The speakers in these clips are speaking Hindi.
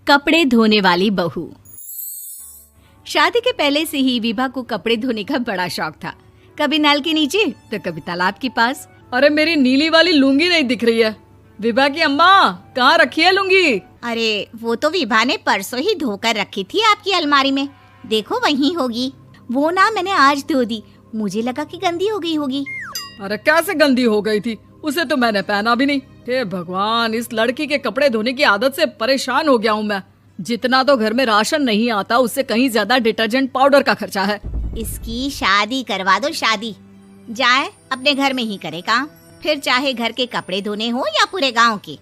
कपड़े धोने वाली बहू। शादी के पहले से ही विभा को कपड़े धोने का बड़ा शौक था। कभी नल के नीचे तो कभी तालाब के पास। अरे मेरी नीली वाली लुंगी नहीं दिख रही है। विभा की अम्मा, कहाँ रखी है लुंगी? अरे वो तो विभा ने परसों ही धोकर रखी थी आपकी अलमारी में, देखो वहीं होगी। वो ना मैंने आज धो दी, मुझे लगा कि गंदी हो गई होगी। अरे कैसे गंदी हो गई थी? उसे तो मैंने पहना भी नहीं। हे भगवान, इस लड़की के कपड़े धोने की आदत से परेशान हो गया हूँ मैं। जितना तो घर में राशन नहीं आता, उससे कहीं ज्यादा डिटर्जेंट पाउडर का खर्चा है। इसकी शादी करवा दो, शादी। जाए अपने घर में ही करे काम, फिर चाहे घर के कपड़े धोने हो या पूरे गांव के।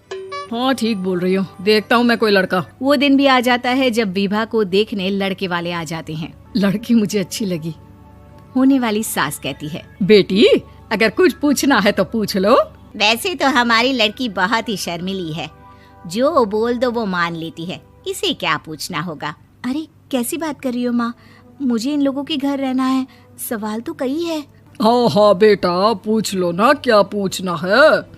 हाँ ठीक बोल रही हो, देखता हूँ मैं कोई लड़का। वो दिन भी आ जाता है जब विभा को देखने लड़के वाले आ जाते हैं। लड़की मुझे अच्छी लगी। होने वाली सास कहती है, बेटी अगर कुछ पूछना है तो पूछ लो। वैसे तो हमारी लड़की बहुत ही शर्मीली है, जो बोल दो वो मान लेती है, इसे क्या पूछना होगा। अरे कैसी बात कर रही हो माँ, मुझे इन लोगों के घर रहना है, सवाल तो कई है। हाँ हाँ बेटा, पूछ लो ना, क्या पूछना है।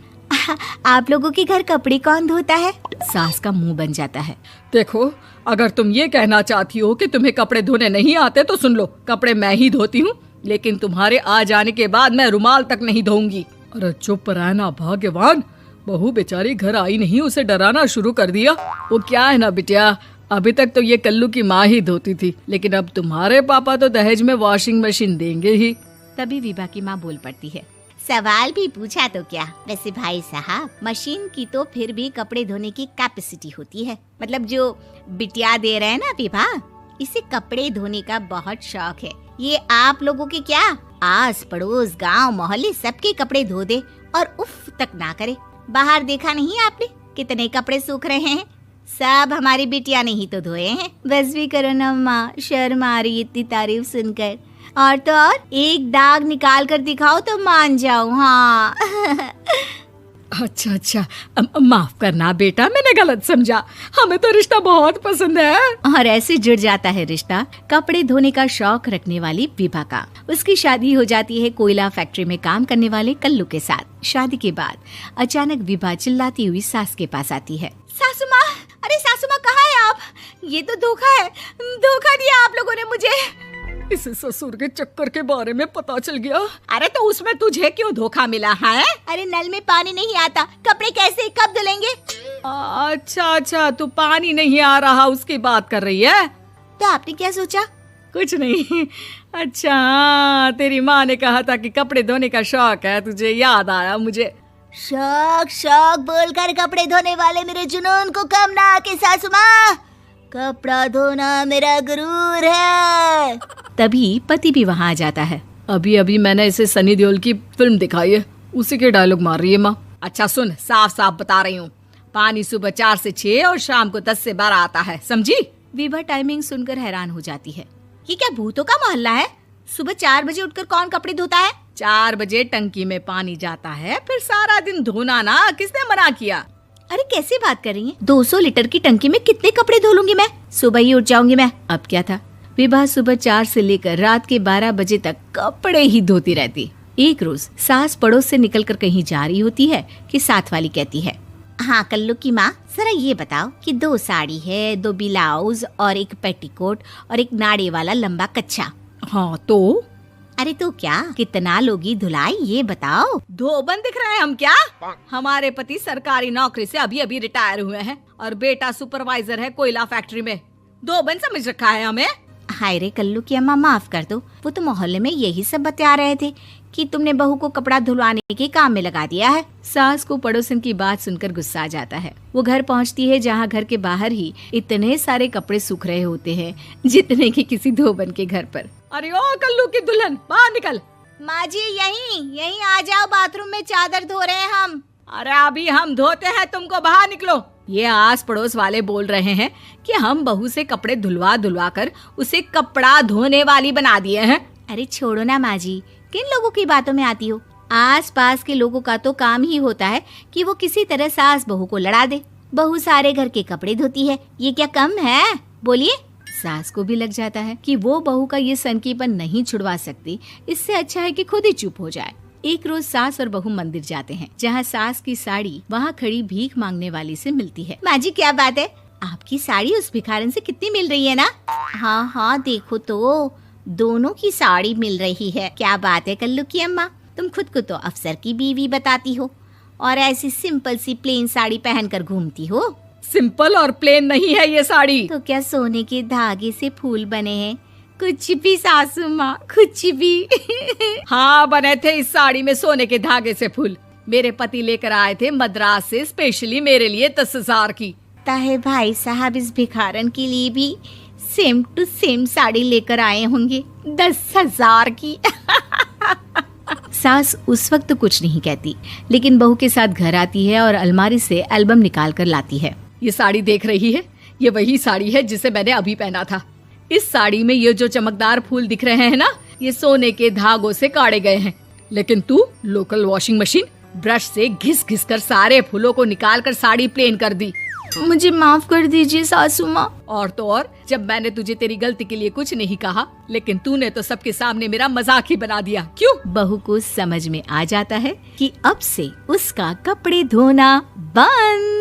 आप लोगों के घर कपड़े कौन धोता है? सास का मुंह बन जाता है। देखो, अगर तुम ये कहना चाहती हो कि तुम्हें कपड़े धोने नहीं आते तो सुन लो, कपड़े मैं ही धोती हूँ, लेकिन तुम्हारे आ जाने के बाद मैं रुमाल तक नहीं धोऊंगी। अरे चुप रहना भाग्यवान, बहू बेचारी घर आई नहीं, उसे डराना शुरू कर दिया। वो क्या है ना बिटिया, अभी तक तो ये कल्लू की माँ ही धोती थी, लेकिन अब तुम्हारे पापा तो दहेज में वॉशिंग मशीन देंगे ही। तभी विभा की माँ बोल पड़ती है, सवाल भी पूछा तो क्या। वैसे भाई साहब, मशीन की तो फिर भी कपड़े धोने की कैपेसिटी होती है। मतलब जो बिटिया दे रहे हैं ना विभा, इसे कपड़े धोने का बहुत शौक है। ये आप लोगों के क्या, आस पड़ोस गांव मोहल्ले सबके कपड़े धो दे और उफ तक ना करे। बाहर देखा नहीं आपने कितने कपड़े सूख रहे हैं? सब हमारी बिटिया ने ही तो धोए हैं। बस भी करो ना माँ, शर्म आ रही इतनी तारीफ सुनकर। और तो और एक दाग निकाल कर दिखाओ तो मान जाऊं। हाँ अच्छा, माफ करना बेटा, मैंने गलत समझा। हमें तो रिश्ता बहुत पसंद है। और ऐसे जुड़ जाता है रिश्ता कपड़े धोने का शौक रखने वाली विभा का। उसकी शादी हो जाती है कोयला फैक्ट्री में काम करने वाले कल्लू के साथ। शादी के बाद अचानक विभा चिल्लाती हुई सास के पास आती है। सासू माँ, अरे सासू माँ कहाँ है आप? ये तो धोखा है, धोखा दिया आप लोगों ने मुझे। इसे ससुर के चक्कर के बारे में पता चल गया। अरे तो उसमें तुझे क्यों धोखा मिला है? अरे नल में पानी नहीं आता, कपड़े कैसे कब धुलेंगे? अच्छा, तू पानी नहीं आ रहा उसकी बात कर रही है। तो आपने क्या सोचा? कुछ नहीं। अच्छा, तेरी माँ ने कहा था कि कपड़े धोने का शौक है तुझे, याद आया मुझे। शौक बोलकर कपड़े धोने वाले मेरे जुनून को कम ना आके सासू माँ, कपड़ा धोना मेरा गुरूर है। तभी पति भी वहाँ आ जाता है। अभी मैंने इसे सनी देओल की फिल्म दिखाई है, उसी के डायलॉग मार रही है माँ। अच्छा सुन, साफ साफ बता रही हूँ, पानी सुबह 4 से 6 और शाम को 10 से 12 आता है, समझी? विभा टाइमिंग सुनकर हैरान हो जाती है। ये क्या भूतों का मोहल्ला है? सुबह 4 बजे उठकर कौन कपड़े धोता है? 4 बजे टंकी में पानी जाता है, फिर सारा दिन धोना ना, किसने मना किया? अरे कैसी बात कर रही हैं? 200 लीटर की टंकी में कितने कपड़े धो लूंगी मैं? सुबह ही उठ जाऊंगी मैं। अब क्या था, विभा सुबह 4 से लेकर रात के 12 बजे तक कपड़े ही धोती रहती। एक रोज सास पड़ोस से निकलकर कहीं जा रही होती है कि साथ वाली कहती है, हाँ कल्लू की माँ, जरा ये बताओ कि 2 साड़ी है, 2 ब्लाउज और एक पेटीकोट और एक नाड़े वाला लंबा कच्छा। हाँ तो? अरे तो क्या, कितना लोगी धुलाई ये बताओ। धोबन दिख रहे हैं हम क्या? हमारे पति सरकारी नौकरी से अभी रिटायर हुए हैं और बेटा सुपरवाइजर है कोयला फैक्ट्री में। धोबन समझ रखा है हमें? हाय रे कल्लू की अम्मा, माफ कर दो, वो तो मोहल्ले में यही सब बता रहे थे कि तुमने बहू को कपड़ा धुलवाने के काम में लगा दिया है। सास को पड़ोसन की बात सुनकर गुस्सा आ जाता है। वो घर पहुंचती है जहां घर के बाहर ही इतने सारे कपड़े सूख रहे होते हैं जितने कि किसी धोबन के घर पर। अरे ओ कल्लू की दुल्हन, बाहर निकल। माँ जी यहीं आ जाओ, बाथरूम में चादर धो रहे हैं हम। अरे अभी हम धोते हैं, तुमको बाहर निकलो। ये आस पड़ोस वाले बोल रहे हैं कि हम बहू से कपड़े धुलवा कर उसे कपड़ा धोने वाली बना दिए हैं। अरे छोड़ो ना माँ जी, किन लोगों की बातों में आती हो? आस पास के लोगों का तो काम ही होता है कि वो किसी तरह सास बहू को लड़ा दे। बहू सारे घर के कपड़े धोती है, ये क्या कम है? बोलिए। सास को भी लग जाता है कि वो बहू का ये सनकीपन नहीं छुड़वा सकती, इससे अच्छा है कि खुद ही चुप हो जाए। एक रोज सास और बहू मंदिर जाते हैं, जहाँ सास की साड़ी वहाँ खड़ी भीख मांगने वाली से मिलती है। माँ जी क्या बात है, आपकी साड़ी उस भिखारन से कितनी मिल रही है ना? हाँ हाँ देखो तो, दोनों की साड़ी मिल रही है। क्या बात है कल्लू की अम्मा, तुम खुद को तो अफसर की बीवी बताती हो और ऐसी सिंपल सी प्लेन साड़ी पहनकर घूमती हो। सिंपल और प्लेन नहीं है ये साड़ी। तो क्या सोने के धागे से फूल बने हैं? कुछ भी सासू माँ, कुछ भी। हाँ बने थे इस साड़ी में सोने के धागे से फूल। मेरे पति लेकर आए थे मद्रास से स्पेशली मेरे लिए 10,000 की। ताहे भाई साहब इस भिखारन के लिए भी सेम टू सेम साड़ी लेकर आए होंगे 10,000 की। सास उस वक्त तो कुछ नहीं कहती, लेकिन बहू के साथ घर आती है और अलमारी से एल्बम निकाल कर लाती है। ये साड़ी देख रही है, ये वही साड़ी है जिसे मैंने अभी पहना था। इस साड़ी में ये जो चमकदार फूल दिख रहे हैं ना, ये सोने के धागों से काढ़े गए हैं। लेकिन तू लोकल वॉशिंग मशीन ब्रश से घिस घिस कर सारे फूलों को निकाल कर साड़ी प्लेन कर दी। मुझे माफ कर दीजिए सासू माँ। और तो और, जब मैंने तुझे तेरी गलती के लिए कुछ नहीं कहा, लेकिन तूने तो सबके सामने मेरा मजाक ही बना दिया। क्यों? बहू को समझ में आ जाता है कि अब से उसका कपड़े धोना बंद।